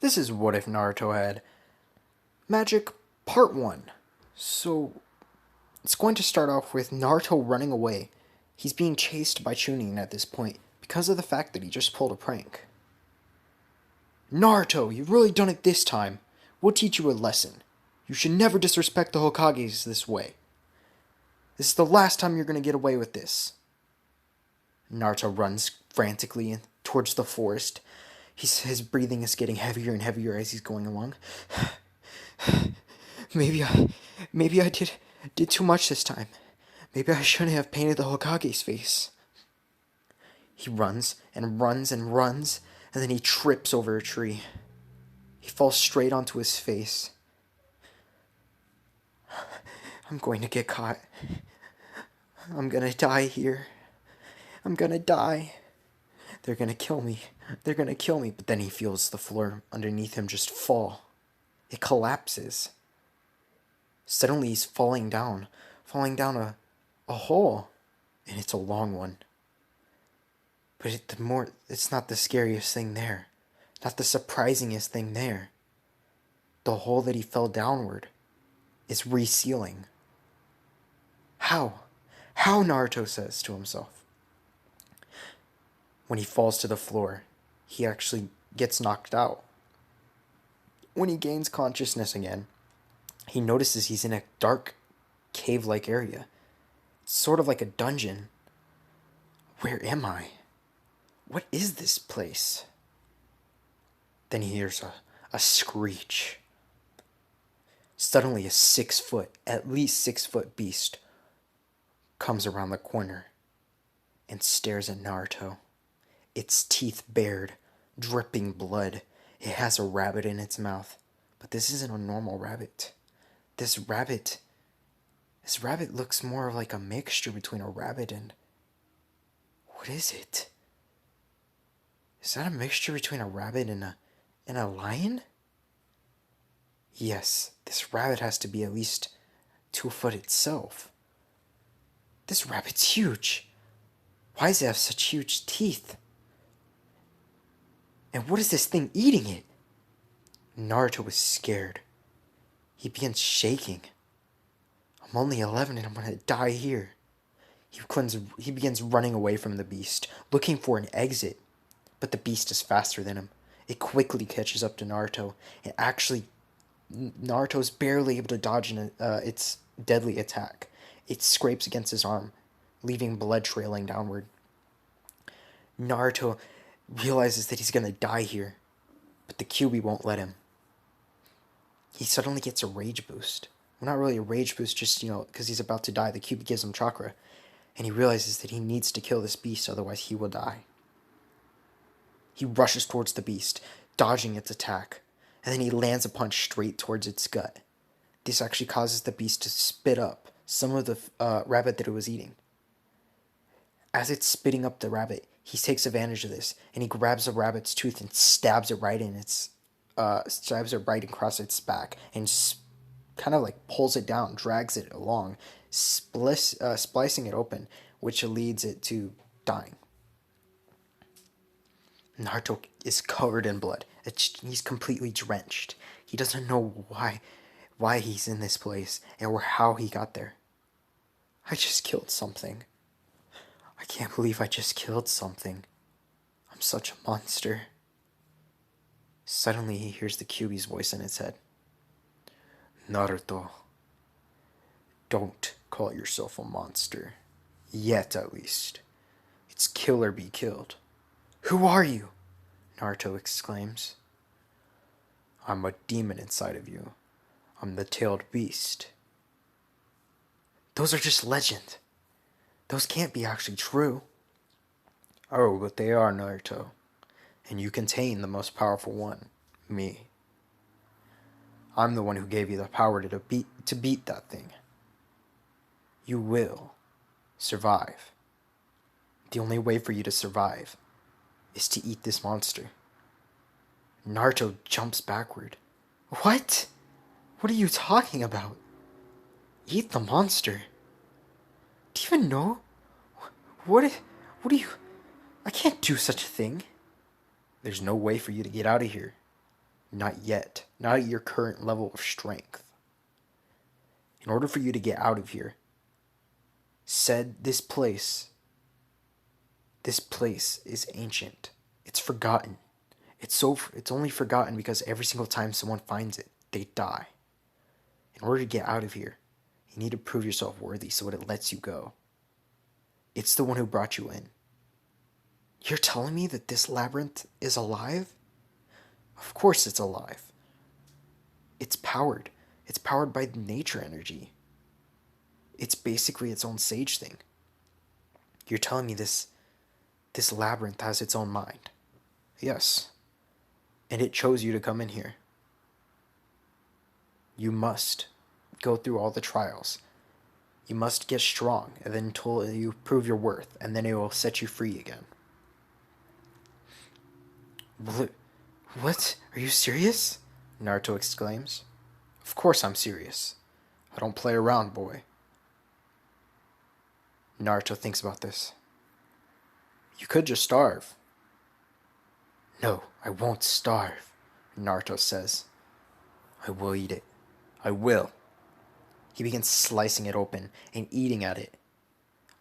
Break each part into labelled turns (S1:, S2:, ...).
S1: This is What If Naruto Had Magic Part 1. So, it's going to start off with Naruto running away. He's being chased by Chunin at this point because of the fact that he just pulled a prank. Naruto, you've really done it this time. We'll teach you a lesson. You should never disrespect the Hokages this way. This is the last time you're going to get away with this. Naruto runs frantically towards the forest. His breathing is getting heavier and heavier as he's going along. Maybe I did too much this time. Maybe I shouldn't have painted the Hokage's face. He runs and runs and runs, and then he trips over a tree. He falls straight onto his face. I'm going to get caught. I'm gonna die here. I'm gonna die. They're gonna kill me. They're gonna kill me. But then he feels the floor underneath him just fall. It collapses. Suddenly he's falling down a hole. And it's a long one. But it's not the scariest thing there. Not the surprisingest thing there. The hole that he fell downward is resealing. How? How, Naruto says to himself. When he falls to the floor, he actually gets knocked out. When he gains consciousness again, he notices he's in a dark, cave-like area. It's sort of like a dungeon. Where am I? What is this place? Then he hears a screech. Suddenly a at least 6 foot beast comes around the corner and stares at Naruto. Its teeth bared, dripping blood. It has a rabbit in its mouth. But this isn't a normal rabbit. This rabbit looks more like a mixture between a rabbit and... What is it? Is that a mixture between a rabbit and a lion? Yes, this rabbit has to be at least 2 foot itself. This rabbit's huge. Why does it have such huge teeth? And what is this thing eating it? Naruto was scared. He begins shaking. I'm only 11 and I'm gonna die here. He begins running away from the beast, looking for an exit. But the beast is faster than him. It quickly catches up to Naruto. And actually, Naruto's barely able to dodge its deadly attack. It scrapes against his arm, leaving blood trailing downward. Naruto realizes that he's gonna die here, but the Kyuubi won't let him. He suddenly gets a rage boost. Well, not really a rage boost, just, because he's about to die. The Kyuubi gives him chakra, and he realizes that he needs to kill this beast, otherwise he will die. He rushes towards the beast, dodging its attack, and then he lands a punch straight towards its gut. This actually causes the beast to spit up some of the rabbit that it was eating. As it's spitting up the rabbit, he takes advantage of this, and he grabs the rabbit's tooth and stabs it right across its back, and kind of like pulls it down, drags it along, splicing it open, which leads it to dying. Naruto is covered in blood. He's completely drenched. He doesn't know why he's in this place or how he got there. I just killed something. I can't believe I just killed something. I'm such a monster. Suddenly he hears the Kyuubi's voice in his head. Naruto, don't call yourself a monster. Yet, at least. It's kill or be killed. Who are you? Naruto exclaims. I'm a demon inside of you. I'm the tailed beast. Those are just legend. Those can't be actually true. Oh, but they are, Naruto. And you contain the most powerful one, me. I'm the one who gave you the power to beat that thing. You will survive. The only way for you to survive is to eat this monster. Naruto jumps backward. What? What are you talking about? Eat the monster? Do you even know? What do you... I can't do such a thing. There's no way for you to get out of here. Not yet. Not at your current level of strength. In order for you to get out of here, this place is ancient. It's forgotten. It's only forgotten because every single time someone finds it, they die. In order to get out of here, you need to prove yourself worthy so that it lets you go. It's the one who brought you in. You're telling me that this labyrinth is alive? Of course it's alive. It's powered. It's powered by nature energy. It's basically its own sage thing. You're telling me this labyrinth has its own mind? Yes. And it chose you to come in here. You must go through all the trials. You must get strong, and then until you prove your worth, and then it will set you free again. What? Are you serious? Naruto exclaims. Of course I'm serious. I don't play around, boy. Naruto thinks about this. You could just starve. No, I won't starve, Naruto says. I will eat it. I will. He begins slicing it open and eating at it.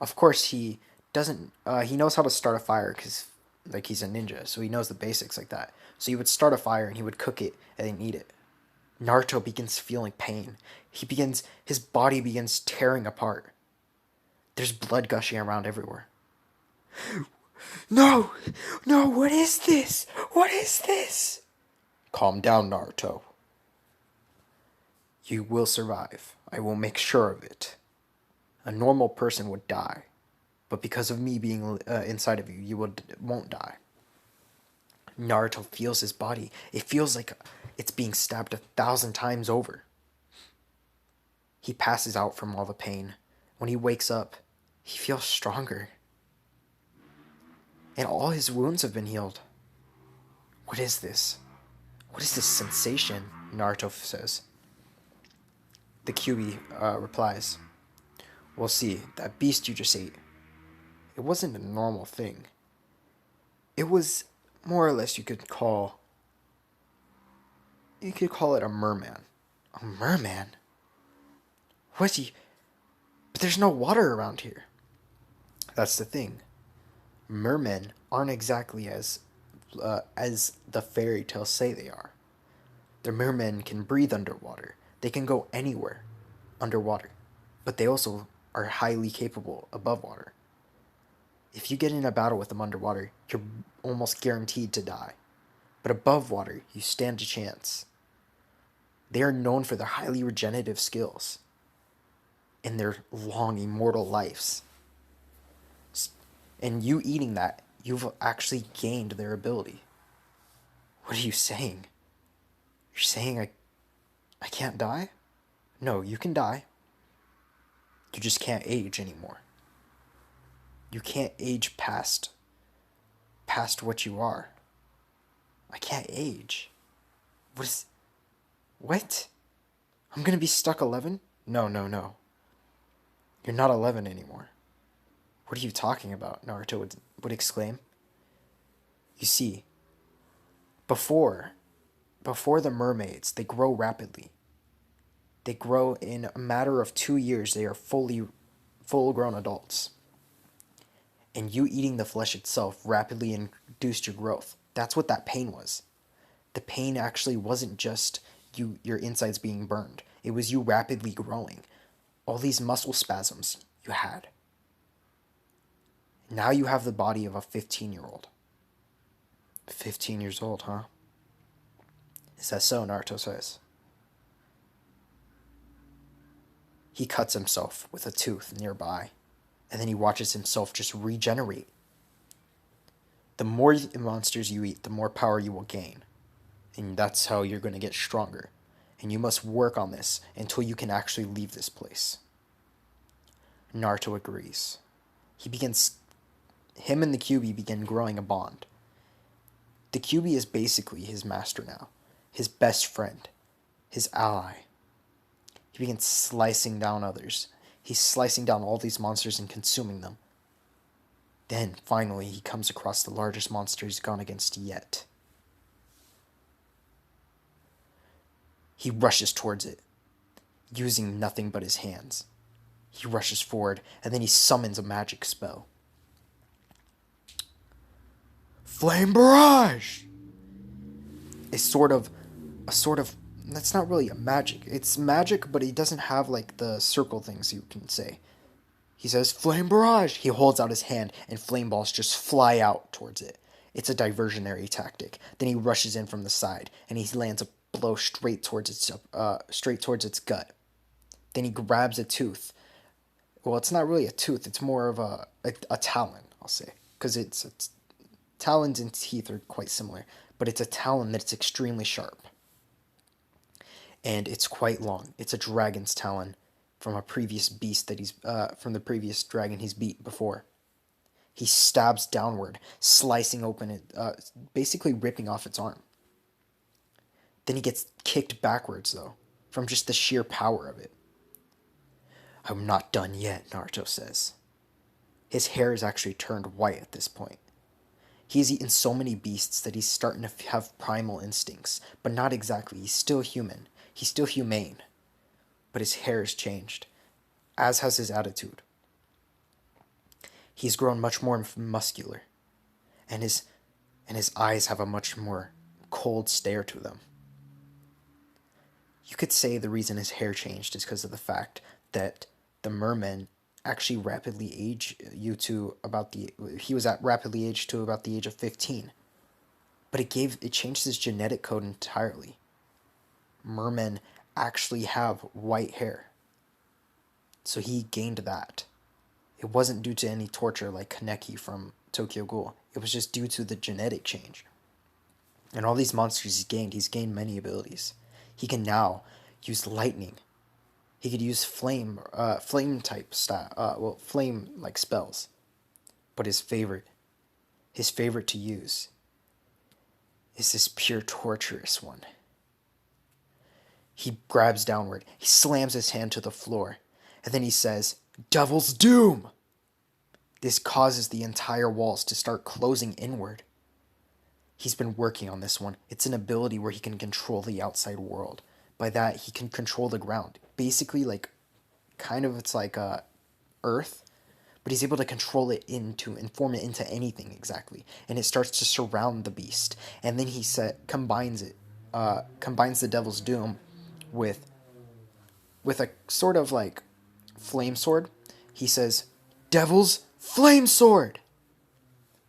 S1: Of course, he doesn't. He knows how to start a fire because, he's a ninja, so he knows the basics like that. So he would start a fire and he would cook it and then eat it. Naruto begins feeling pain. His body begins tearing apart. There's blood gushing around everywhere. No! No, what is this? What is this? Calm down, Naruto. You will survive. I will make sure of it. A normal person would die, but because of me being inside of you, you won't die. Naruto feels his body. It feels like it's being stabbed 1,000 times over. He passes out from all the pain. When he wakes up, he feels stronger. And all his wounds have been healed. What is this? What is this sensation? Naruto says. The Kyuubi replies, well, see, that beast you just ate, it wasn't a normal thing. It was more or less you could call it a merman. A merman? But there's no water around here. That's the thing. Mermen aren't exactly as the fairy tales say they are. The mermen can breathe underwater. They can go anywhere underwater. But they also are highly capable above water. If you get in a battle with them underwater, you're almost guaranteed to die. But above water, you stand a chance. They are known for their highly regenerative skills and their long, immortal lives. And you eating that, you've actually gained their ability. What are you saying? You're saying I can't die? No, you can die. You just can't age anymore. You can't age past what you are. I can't age. What? I'm gonna be stuck 11? No. You're not 11 anymore. What are you talking about? Naruto would exclaim. You see, before the mermaids, they grow rapidly. They grow in a matter of 2 years. They are full-grown adults. And you eating the flesh itself rapidly induced your growth. That's what that pain was. The pain actually wasn't just your insides being burned. It was you rapidly growing. All these muscle spasms you had. Now you have the body of a 15-year-old. 15 years old, huh? Is that so? Naruto says. He cuts himself with a tooth nearby, and then he watches himself just regenerate. The more monsters you eat, the more power you will gain. And that's how you're going to get stronger. And you must work on this until you can actually leave this place. Naruto agrees. Him and the Kyuubi begin growing a bond. The Kyuubi is basically his master now, his best friend, his ally. He begins slicing down others. He's slicing down all these monsters and consuming them. Then, finally, he comes across the largest monster he's gone against yet. He rushes towards it, using nothing but his hands. He rushes forward, and then he summons a magic spell. Flame Barrage! A sort of, that's not really a magic. It's magic, but he doesn't have like the circle things you can say. He says, Flame Barrage! He holds out his hand, and flame balls just fly out towards it. It's a diversionary tactic. Then he rushes in from the side, and he lands a blow straight towards its gut. Then he grabs a tooth. Well, it's not really a tooth. It's more of a talon, I'll say, because it's talons and teeth are quite similar, but it's a talon that's extremely sharp, and it's quite long. It's a dragon's talon from a previous beast that from the previous dragon he's beat before. He stabs downward, slicing open it, basically ripping off its arm. Then he gets kicked backwards, though, from just the sheer power of it. I'm not done yet, Naruto says. His hair is actually turned white at this point. He's eaten so many beasts that he's starting to have primal instincts, but not exactly. He's still human. He's still humane. But his hair has changed, as has his attitude. He's grown much more muscular, and his eyes have a much more cold stare to them. You could say the reason his hair changed is because of the fact that the mermen actually rapidly age you to about he was at rapidly aged to about the age of 15. But it changed his genetic code entirely. Mermen actually have white hair. So he gained that. It wasn't due to any torture like Kaneki from Tokyo Ghoul. It was just due to the genetic change. And all these monsters he's gained many abilities. He can now use lightning. He could use flame type style, flame like spells. But his favorite to use is this pure torturous one. He grabs downward, he slams his hand to the floor, and then he says, Devil's Doom! This causes the entire walls to start closing inward. He's been working on this one. It's an ability where he can control the outside world. By that, he can control the ground. Basically, it's like Earth, but he's able to control it and form it into anything exactly. And it starts to surround the beast. And then he combines the Devil's Doom with a sort of like flame sword. He says, Devil's Flame Sword!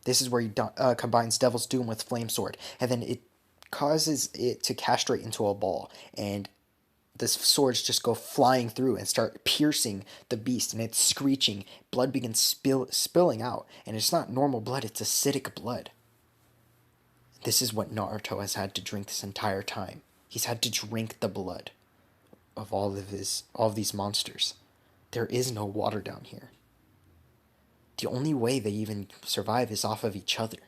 S1: This is where he combines Devil's Doom with Flame Sword, and then it causes it to castrate into a ball, and the swords just go flying through and start piercing the beast, and it's screeching. Blood begins spilling out, and it's not normal blood, it's acidic blood. This is what Naruto has had to drink this entire time. He's had to drink the blood of all of these monsters. There is no water down here. The only way they even survive is off of each other.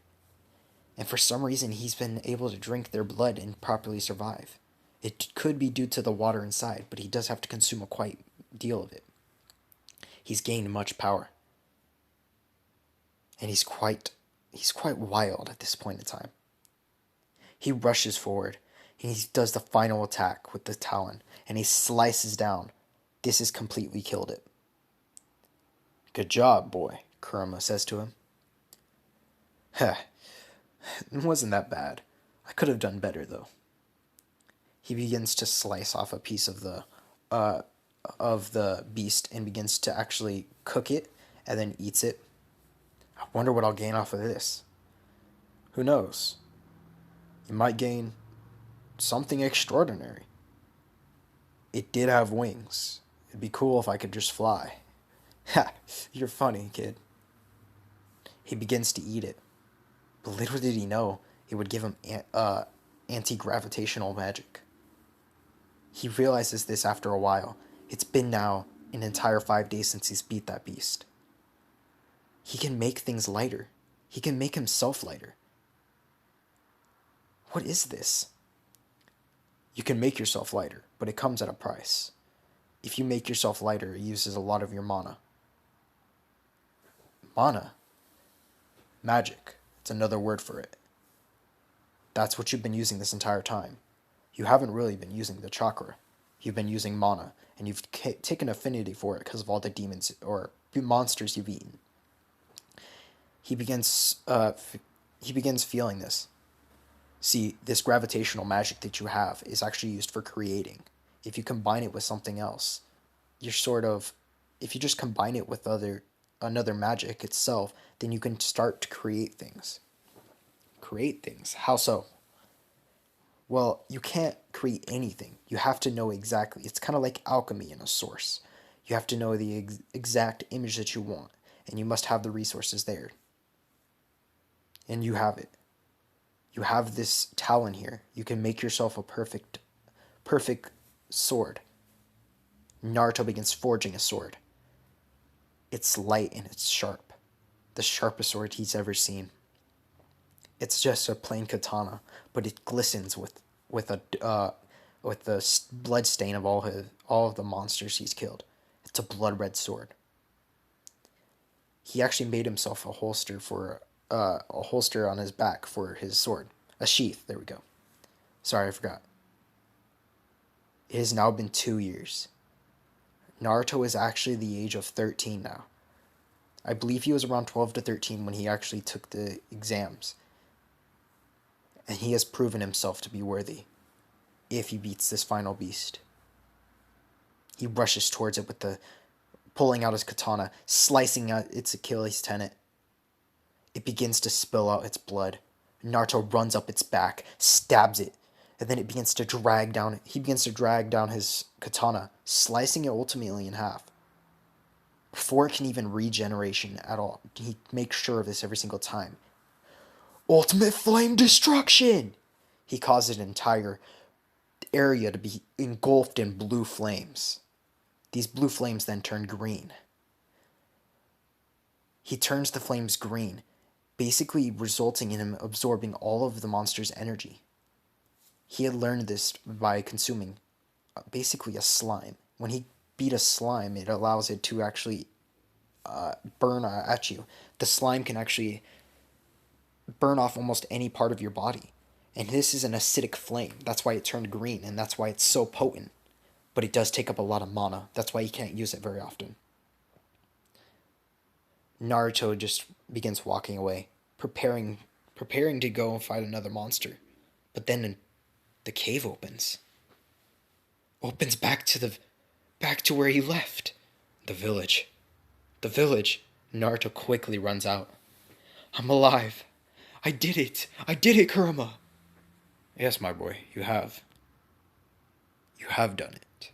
S1: And for some reason, he's been able to drink their blood and properly survive. It could be due to the water inside, but he does have to consume a quite deal of it. He's gained much power. And he's quite wild at this point in time. He rushes forward, and he does the final attack with the talon, and he slices down. This has completely killed it. Good job, boy, Kurama says to him. Heh, it wasn't that bad. I could have done better, though. He begins to slice off a piece of the beast and begins to actually cook it and then eats it. I wonder what I'll gain off of this. Who knows? You might gain something extraordinary. It did have wings. It'd be cool if I could just fly. Ha! You're funny, kid. He begins to eat it. But little did he know it would give him anti-gravitational magic. He realizes this after a while. It's been now an entire 5 days since he's beat that beast. He can make things lighter. He can make himself lighter. What is this? You can make yourself lighter, but it comes at a price. If you make yourself lighter, it uses a lot of your mana. Mana? Magic. It's another word for it. That's what you've been using this entire time. You haven't really been using the chakra. You've been using mana, and you've taken affinity for it because of all the demons or monsters you've eaten. He begins feeling this. See, this gravitational magic that you have is actually used for creating. If you combine it with something else, you're sort of, if you just combine it with another magic itself, then you can start to create things. Create things. How so? Well, you can't create anything. You have to know exactly. It's kind of like alchemy in a source. You have to know the exact image that you want, and you must have the resources there. And you have it. You have this talent here. You can make yourself a perfect sword. Naruto begins forging a sword. It's light and it's sharp. The sharpest sword he's ever seen. It's just a plain katana, but it glistens with the blood stain of all of the monsters he's killed. It's a blood red sword. He actually made himself a holster on his back for his sword, a sheath. There we go. Sorry, I forgot. It has now been 2 years. Naruto is actually the age of 13 now. I believe he was around 12 to 13 when he actually took the exams. And he has proven himself to be worthy if he beats this final beast. He rushes towards it pulling out his katana, slicing out its Achilles tendon. It begins to spill out its blood. Naruto runs up its back, stabs it, and then it begins to drag down. He begins to drag down his katana, slicing it ultimately in half. Before it can even regeneration at all, he makes sure of this every single time. Ultimate flame destruction! He causes an entire area to be engulfed in blue flames. These blue flames then turn green. He turns the flames green, basically resulting in him absorbing all of the monster's energy. He had learned this by consuming basically a slime. When he beat a slime, it allows it to actually burn at you. The slime can actually burn off almost any part of your body. And this is an acidic flame. That's why it turned green, and that's why it's so potent. But it does take up a lot of mana. That's why you can't use it very often. Naruto just begins walking away, preparing to go and fight another monster. But then the cave opens. Opens back to where he left. The village. Naruto quickly runs out. I'm alive. I did it, Kurama. Yes, my boy, you have. You have done it.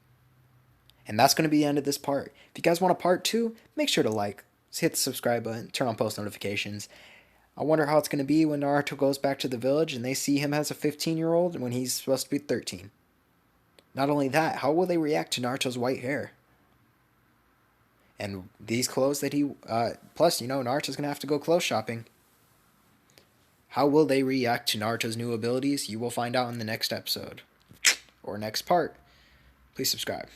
S1: And that's going to be the end of this part. If you guys want a part 2, make sure to hit the subscribe button, turn on post notifications. I wonder how it's going to be when Naruto goes back to the village and they see him as a 15-year-old when he's supposed to be 13. Not only that, how will they react to Naruto's white hair? And these clothes that he... plus, Naruto's going to have to go clothes shopping. How will they react to Naruto's new abilities? You will find out in the next episode. Or next part. Please subscribe.